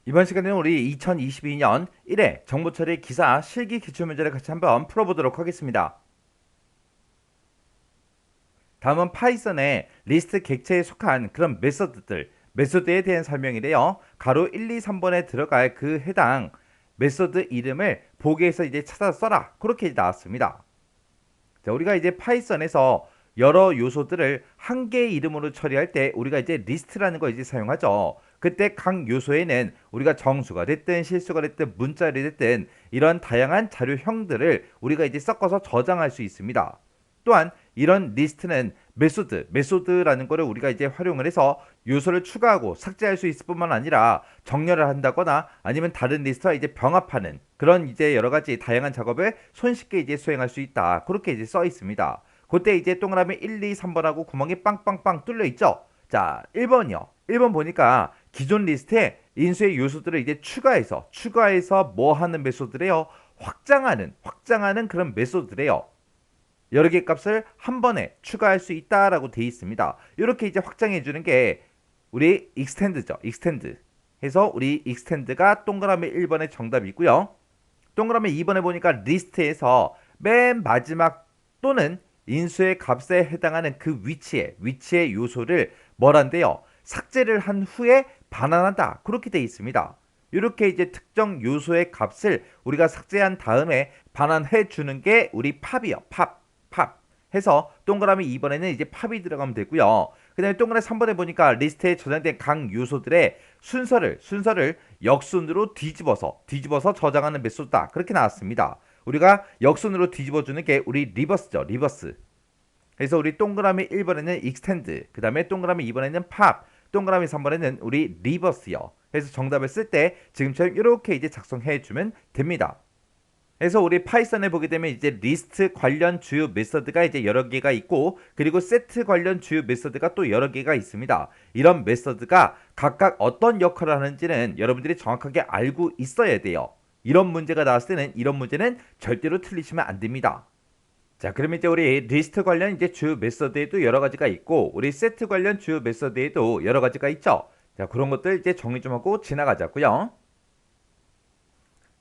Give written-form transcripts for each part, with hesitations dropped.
이번 시간에는 우리 2022년 1회 정보처리 기사 실기 기출문제를 같이 한번 풀어보도록 하겠습니다. 다음은 파이썬의 리스트 객체에 속한 그런 메소드에 대한 설명이래요. 가로 1, 2, 3번에 들어갈 그 해당 메소드 이름을 보기에서 이제 찾아서 써라. 그렇게 나왔습니다. 자, 우리가 이제 파이썬에서 여러 요소들을 한 개의 이름으로 처리할 때 우리가 이제 리스트라는 거 이제 사용하죠. 그때 각 요소에는 우리가 정수가 됐든 실수가 됐든 문자를 됐든 이런 다양한 자료형들을 우리가 이제 섞어서 저장할 수 있습니다. 또한 이런 리스트는 메소드라는 거를 우리가 이제 활용을 해서 요소를 추가하고 삭제할 수 있을 뿐만 아니라 정렬을 한다거나 아니면 다른 리스트와 이제 병합하는 그런 이제 여러 가지 다양한 작업을 손쉽게 이제 수행할 수 있다. 그렇게 이제 써 있습니다. 그때 이제 동그라미 1, 2, 3번하고 구멍이 빵빵빵 뚫려 있죠. 자, 1번이요. 1번 보니까 기존 리스트에 인수의 요소들을 이제 추가해서 뭐 하는 메소드래요? 확장하는 그런 메소드래요. 여러 개의 값을 한 번에 추가할 수 있다라고 되어 있습니다. 이렇게 이제 확장해 주는 게 우리 익스텐드죠. 익스텐드 해서 우리 익스텐드가 동그라미 1번의 정답이고요. 동그라미 2번에 보니까 리스트에서 맨 마지막 또는 인수의 값에 해당하는 그 위치의 요소를 뭐란데요? 삭제를 한 후에 반환한다. 그렇게 되어 있습니다. 이렇게 이제 특정 요소의 값을 우리가 삭제한 다음에 반환해 주는 게 우리 팝이요. 팝 해서 동그라미 2번에는 이제 팝이 들어가면 되고요. 그 다음에 동그라미 3번에 보니까 리스트에 저장된 각 요소들의 순서를 역순으로 뒤집어서 저장하는 메소드다. 그렇게 나왔습니다. 우리가 역순으로 뒤집어주는 게 우리 리버스죠. 리버스. 그래서 우리 동그라미 1번에는 익스텐드, 그 다음에 동그라미 2번에는 팝, 동그라미 3번에는 우리 리버스요. 그래서 정답을 쓸 때 지금처럼 이렇게 이제 작성해주면 됩니다. 그래서 우리 파이썬에 보게 되면 이제 리스트 관련 주요 메서드가 이제 여러 개가 있고, 그리고 세트 관련 주요 메서드가 또 여러 개가 있습니다. 이런 메서드가 각각 어떤 역할을 하는지는 여러분들이 정확하게 알고 있어야 돼요. 이런 문제가 나왔을 때는 이런 문제는 절대로 틀리시면 안 됩니다. 자, 그러면 이제 우리 리스트 관련 이제 주요 메서드에도 여러 가지가 있고, 우리 세트 관련 주요 메서드에도 여러 가지가 있죠. 자, 그런 것들 이제 정리 좀 하고 지나가자고요.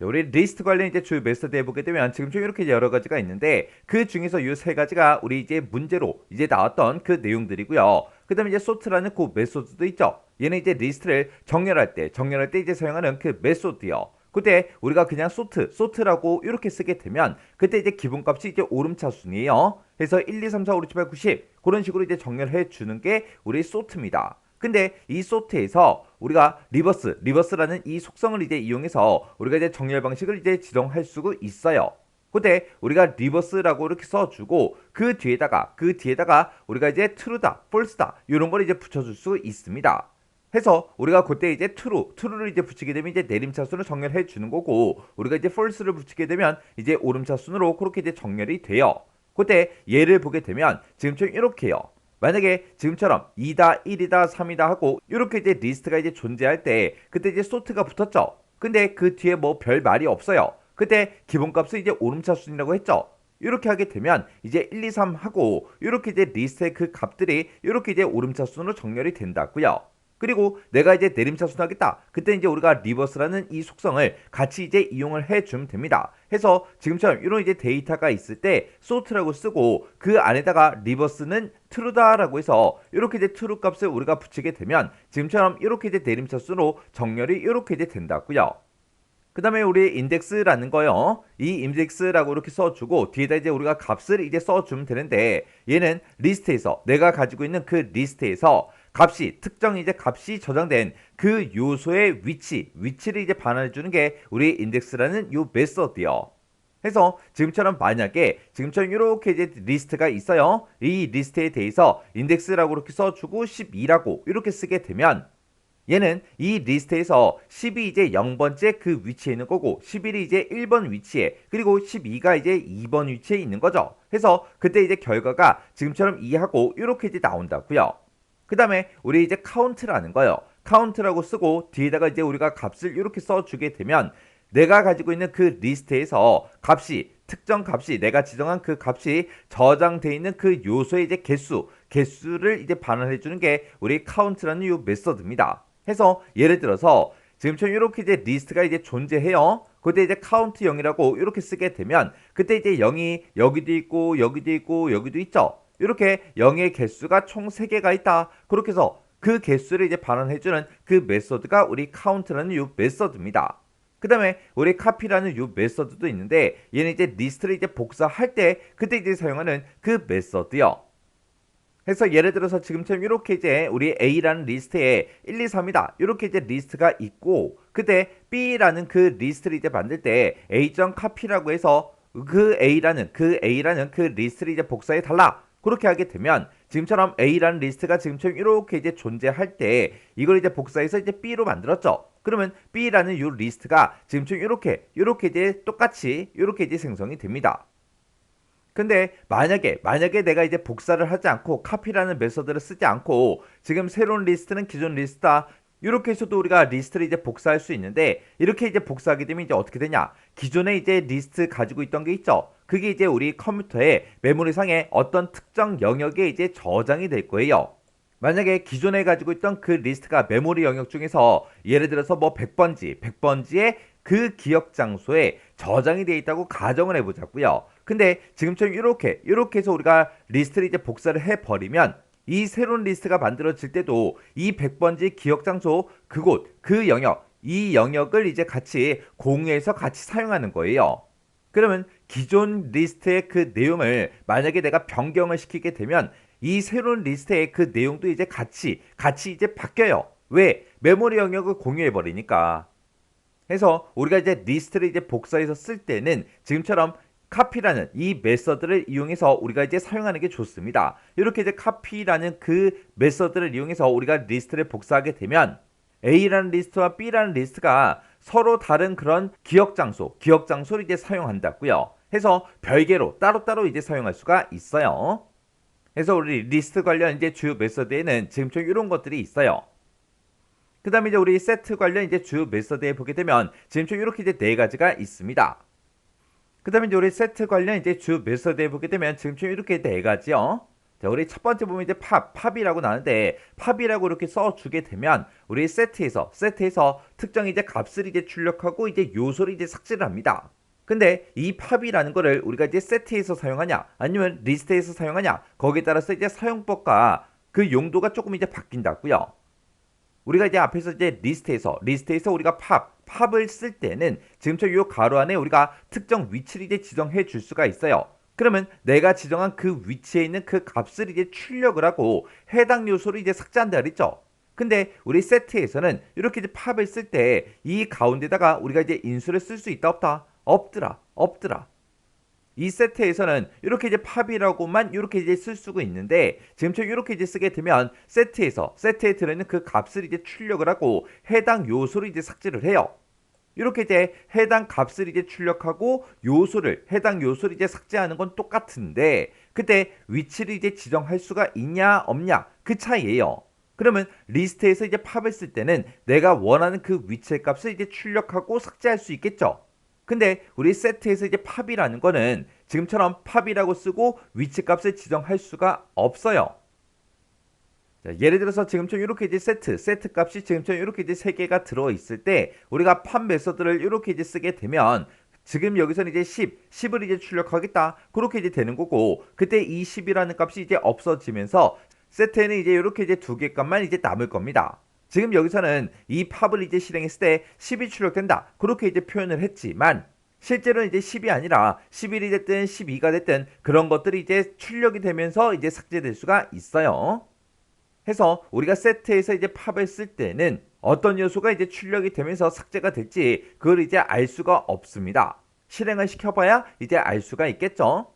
우리 리스트 관련 이제 주요 메서드에 보게 되면 지금 좀 이렇게 여러 가지가 있는데, 그 중에서 이 세 가지가 우리 이제 문제로 이제 나왔던 그 내용들이고요. 그 다음에 이제 소트라는 그 메소드도 있죠. 얘는 이제 리스트를 정렬할 때 이제 사용하는 그 메소드요. 그때 우리가 그냥 소트라고 이렇게 쓰게 되면 그때 이제 기본값이 이제 오름차순이에요. 그래서 1, 2, 3, 4, 5, 6, 7, 8, 90 그런 식으로 이제 정렬해 주는 게 우리 소트입니다. 근데 이 소트에서 우리가 리버스라는 이 속성을 이제 이용해서 우리가 이제 정렬 방식을 이제 지정할 수가 있어요. 그때 우리가 리버스라고 이렇게 써주고 그 뒤에다가 우리가 이제 true다, false다 이런 걸 이제 붙여줄 수 있습니다. 해서 우리가 그때 이제 true를 이제 붙이게 되면 이제 내림차순을 정렬해 주는 거고, 우리가 이제 false를 붙이게 되면 이제 오름차순으로 그렇게 이제 정렬이 돼요. 그때 예를 보게 되면 지금처럼 이렇게요. 만약에 지금처럼 2다, 1이다, 3이다 하고 이렇게 이제 리스트가 이제 존재할 때 그때 이제 소트가 붙었죠. 근데 그 뒤에 뭐 별 말이 없어요. 그때 기본값을 이제 오름차순이라고 했죠. 이렇게 하게 되면 이제 1, 2, 3 하고 이렇게 이제 리스트의 그 값들이 이렇게 이제 오름차순으로 정렬이 된다고요. 그리고 내가 이제 내림차순 하겠다. 그때 이제 우리가 리버스라는 이 속성을 같이 이제 이용을 해주면 됩니다. 해서 지금처럼 이런 이제 데이터가 있을 때 sort라고 쓰고 그 안에다가 리버스는 true다라고 해서 이렇게 이제 true 값을 우리가 붙이게 되면 지금처럼 이렇게 이제 내림차순으로 정렬이 이렇게 이제 된다고요. 그 다음에 우리 인덱스라는 거요. 이 인덱스라고 이렇게 써주고 뒤에다 이제 우리가 값을 이제 써주면 되는데, 얘는 리스트에서 내가 가지고 있는 그 리스트에서 특정 이제 값이 저장된 그 요소의 위치를 이제 반환해 주는 게 우리 인덱스라는 요 메서드요. 해서 지금처럼 만약에 지금처럼 이렇게 이제 리스트가 있어요. 이 리스트에 대해서 인덱스라고 이렇게 써주고 12라고 이렇게 쓰게 되면 얘는 이 리스트에서 10이 이제 0번째 그 위치에 있는 거고 11이 이제 1번 위치에, 그리고 12가 이제 2번 위치에 있는 거죠. 해서 그때 이제 결과가 지금처럼 2하고 이렇게 이제 나온다고요. 그 다음에 우리 이제 카운트라는 거요. 카운트라고 쓰고 뒤에다가 이제 우리가 값을 이렇게 써주게 되면 내가 가지고 있는 그 리스트에서 특정 값이 내가 지정한 그 값이 저장되어 있는 그 요소의 이제 개수를 이제 반환해 주는 게 우리 카운트라는 요 메서드입니다. 해서 예를 들어서 지금처럼 이렇게 이제 리스트가 이제 존재해요. 그때 이제 카운트 0이라고 이렇게 쓰게 되면 그때 이제 0이 여기도 있고 여기도 있고 여기도 있죠. 이렇게 0의 개수가 총 3개가 있다. 그렇게 해서 그 개수를 이제 반환해주는 그 메소드가 우리 카운트라는 이 메소드입니다. 그 다음에 우리 카피라는 이 메소드도 있는데 얘는 이제 리스트를 이제 복사할 때 그때 이제 사용하는 그 메소드요. 그래서 예를 들어서 지금처럼 이렇게 이제 우리 A라는 리스트에 1, 2, 3이다. 이렇게 이제 리스트가 있고 그때 B라는 그 리스트를 이제 만들 때 A.copy라고 해서 그 A라는 그 리스트를 이제 복사해 달라. 그렇게 하게 되면 지금처럼 A라는 리스트가 지금처럼 이렇게 이제 존재할 때 이걸 이제 복사해서 이제 B로 만들었죠. 그러면 B라는 이 리스트가 지금처럼 이렇게 이제 똑같이 이렇게 이제 생성이 됩니다. 근데 만약에 내가 이제 복사를 하지 않고 카피라는 메서드를 쓰지 않고 지금 새로운 리스트는 기존 리스트다. 이렇게 해서도 우리가 리스트를 이제 복사할 수 있는데 이렇게 이제 복사하게 되면 이제 어떻게 되냐? 기존에 이제 리스트 가지고 있던 게 있죠. 그게 이제 우리 컴퓨터의 메모리상에 어떤 특정 영역에 이제 저장이 될 거예요. 만약에 기존에 가지고 있던 그 리스트가 메모리 영역 중에서 예를 들어서 뭐 100번지의 그 기억 장소에 저장이 되어 있다고 가정을 해보자고요. 근데 지금처럼 이렇게 해서 우리가 리스트를 이제 복사를 해버리면 이 새로운 리스트가 만들어질 때도 이 100번지 기억 장소 그곳 그 영역 이 영역을 이제 같이 공유해서 같이 사용하는 거예요. 그러면 기존 리스트의 그 내용을 만약에 내가 변경을 시키게 되면 이 새로운 리스트의 그 내용도 이제 같이 이제 바뀌어요. 왜? 메모리 영역을 공유해 버리니까. 해서 우리가 이제 리스트를 이제 복사해서 쓸 때는 지금처럼 카피라는 이 메서드를 이용해서 우리가 이제 사용하는 게 좋습니다. 이렇게 이제 카피라는 그 메서드를 이용해서 우리가 리스트를 복사하게 되면 A라는 리스트와 B라는 리스트가 서로 다른 그런 기억 장소를 이제 사용한다고요. 해서 별개로 따로따로 이제 사용할 수가 있어요. 그래서 우리 리스트 관련 이제 주요 메서드에는 지금처럼 이런 것들이 있어요. 그 다음에 이제 우리 세트 관련 이제 주요 메서드에 보게 되면 지금처럼 이렇게 이제 4가지가 있습니다. 그 다음에 이제 우리 세트 관련 이제 주요 메서드에 보게 되면 지금처럼 이렇게 4가지요. 자, 우리 첫 번째 보면 이제 팝이라고 나오는데 팝이라고 이렇게 써주게 되면 우리 세트에서 특정 이제 값을 이제 출력하고 이제 요소를 이제 삭제를 합니다. 근데 이 팝이라는 거를 우리가 이제 세트에서 사용하냐 아니면 리스트에서 사용하냐 거기에 따라서 이제 사용법과 그 용도가 조금 이제 바뀐다고요. 우리가 이제 앞에서 이제 리스트에서 우리가 팝을 쓸 때는 지금처럼 이 가로 안에 우리가 특정 위치를 이제 지정해 줄 수가 있어요. 그러면 내가 지정한 그 위치에 있는 그 값을 이제 출력을 하고 해당 요소를 이제 삭제한다 그랬죠. 근데 우리 세트에서는 이렇게 이제 팝을 쓸 때 이 가운데다가 우리가 이제 인수를 쓸 수 있다 없더라. 이 세트에서는 이렇게 이제 팝이라고만 이렇게 이제 쓸 수가 있는데 지금처럼 이렇게 이제 쓰게 되면 세트에 들어있는 그 값을 이제 출력을 하고 해당 요소를 이제 삭제를 해요. 이렇게 이제 해당 값을 이제 출력하고 해당 요소를 이제 삭제하는 건 똑같은데 그때 위치를 이제 지정할 수가 있냐 없냐 그 차이예요. 그러면 리스트에서 이제 팝을 쓸 때는 내가 원하는 그 위치의 값을 이제 출력하고 삭제할 수 있겠죠. 근데 우리 세트에서 이제 팝이라는 거는 지금처럼 팝이라고 쓰고 위치 값을 지정할 수가 없어요. 자, 예를 들어서 지금처럼 이렇게 이제 세트 값이 지금처럼 이렇게 이제 3개가 들어 있을 때 우리가 팝 메서드를 이렇게 이제 쓰게 되면 지금 여기서는 이제 10을 이제 출력하겠다. 그렇게 이제 되는 거고 그때 이 10이라는 값이 이제 없어지면서 세트에는 이제 이렇게 이제 2개 값만 이제 남을 겁니다. 지금 여기서는 이 팝을 이제 실행했을 때 10이 출력된다. 그렇게 이제 표현을 했지만 실제로는 이제 10이 아니라 11이 됐든 12가 됐든 그런 것들이 이제 출력이 되면서 이제 삭제될 수가 있어요. 해서 우리가 세트에서 이제 팝을 쓸 때는 어떤 요소가 이제 출력이 되면서 삭제가 될지 그걸 이제 알 수가 없습니다. 실행을 시켜봐야 이제 알 수가 있겠죠.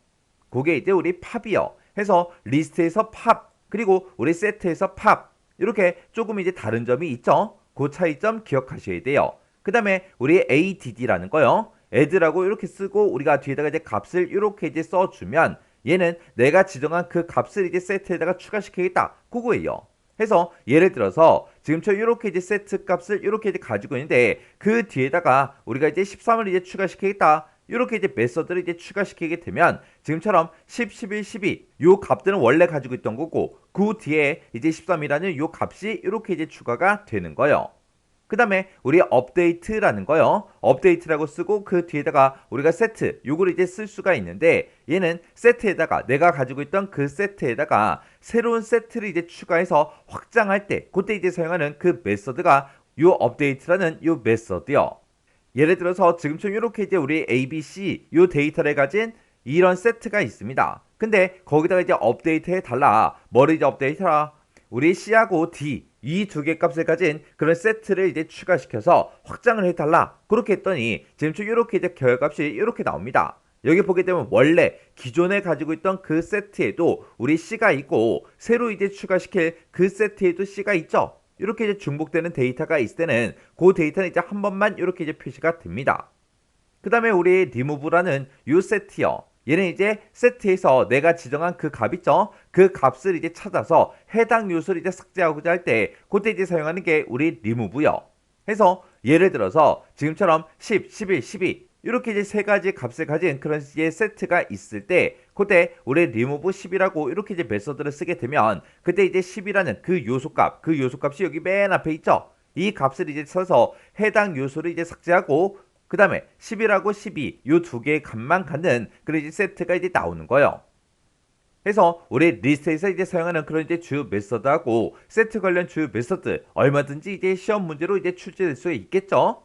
그게 이제 우리 팝이요. 해서 리스트에서 팝 그리고 우리 세트에서 팝 이렇게 조금 이제 다른 점이 있죠. 그 차이점 기억하셔야 돼요. 그 다음에 우리 add라는 거요. add라고 이렇게 쓰고 우리가 뒤에다가 이제 값을 이렇게 이제 써주면 얘는 내가 지정한 그 값을 이제 세트에다가 추가시키겠다. 그거예요. 해서 예를 들어서 지금처럼 이렇게 이제 세트 값을 이렇게 이제 가지고 있는데 그 뒤에다가 우리가 이제 13을 이제 추가시키겠다. 이렇게 이제 메서드를 이제 추가시키게 되면 지금처럼 10, 11, 12 요 값들은 원래 가지고 있던 거고 그 뒤에 이제 13이라는 요 값이 이렇게 이제 추가가 되는 거예요. 그 다음에 우리 업데이트라는 거요. 업데이트라고 쓰고 그 뒤에다가 우리가 세트 요거를 이제 쓸 수가 있는데 얘는 세트에다가 내가 가지고 있던 그 세트에다가 새로운 세트를 이제 추가해서 확장할 때 그때 이제 사용하는 그 메서드가 요 업데이트라는 요 메서드요. 예를 들어서 지금처럼 이렇게 이제 우리 ABC 요 데이터를 가진 이런 세트가 있습니다. 근데 거기다가 이제 업데이트 해달라. 뭐를 이제 업데이트라? 우리 C하고 D 이 두 개 값을 가진 그런 세트를 이제 추가시켜서 확장을 해달라. 그렇게 했더니 지금처럼 이렇게 이제 결값이 이렇게 나옵니다. 여기 보게 되면 원래 기존에 가지고 있던 그 세트에도 우리 C가 있고 새로 이제 추가시킬 그 세트에도 C가 있죠. 이렇게 이제 중복되는 데이터가 있을 때는 그 데이터는 이제 한 번만 이렇게 이제 표시가 됩니다. 그 다음에 우리 remove라는 요 세트요. 얘는 이제 세트에서 내가 지정한 그 값 있죠? 그 값을 이제 찾아서 해당 요소를 이제 삭제하고자 할 때 그때 이제 사용하는 게 우리 remove요. 해서 예를 들어서 지금처럼 10, 11, 12 이렇게 이제 세 가지 값을 가진 그런 이제 세트가 있을 때 그때 우리 remove 10이라고 이렇게 이제 메서드를 쓰게 되면 그때 이제 10이라는 그 요소값이 여기 맨 앞에 있죠? 이 값을 이제 써서 해당 요소를 이제 삭제하고 그 다음에 10이라고 12 요 두 개의 값만 갖는 그런 이제 세트가 이제 나오는 거예요. 그래서 우리 리스트에서 이제 사용하는 그런 이제 주요 메서드하고 세트 관련 주요 메서드 얼마든지 이제 시험 문제로 이제 출제될 수 있겠죠.